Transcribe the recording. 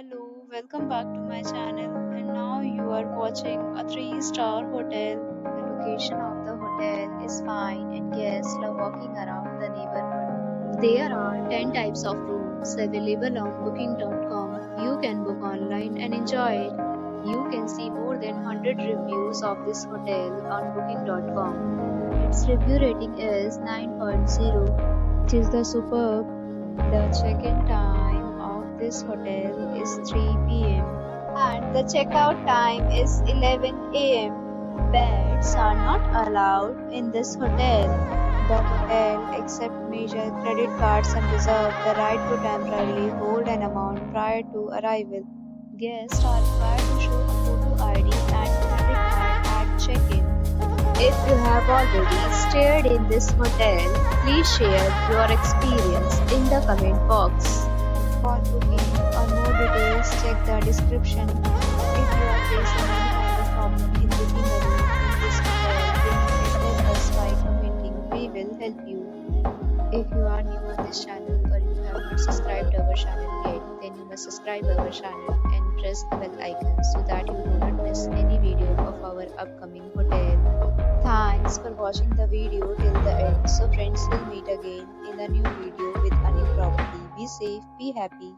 Hello, welcome back to my channel. And now you are watching a 3-star hotel. The location of the hotel is fine and guests love walking around the neighborhood. There are 10 types of rooms available on booking.com. You can book online and enjoy it. You can see more than 100 reviews of this hotel on booking.com. Its review rating is 9.0, which is the superb. The check-in time of this hotel is 3 p.m. and the checkout time is 11 a.m. Pets are not allowed in this hotel. The hotel accepts major credit cards and reserves the right to temporarily hold an amount prior to arrival. Guests are required to show a photo ID and credit card at check-in. If you have already stayed in this hotel, please share your experience in the comment box. For booking or more details, check the description. If you are facing any kind of problem in booking a room in this hotel, then you can tell us by commenting. We will help you. If you are new on this channel or you have not subscribed our channel yet, then you must subscribe our channel and press the bell icon so that you do not miss any video of our upcoming hotel. Thanks for watching the video till the end. So friends, will meet again in a new video with a new property. Be safe, be happy.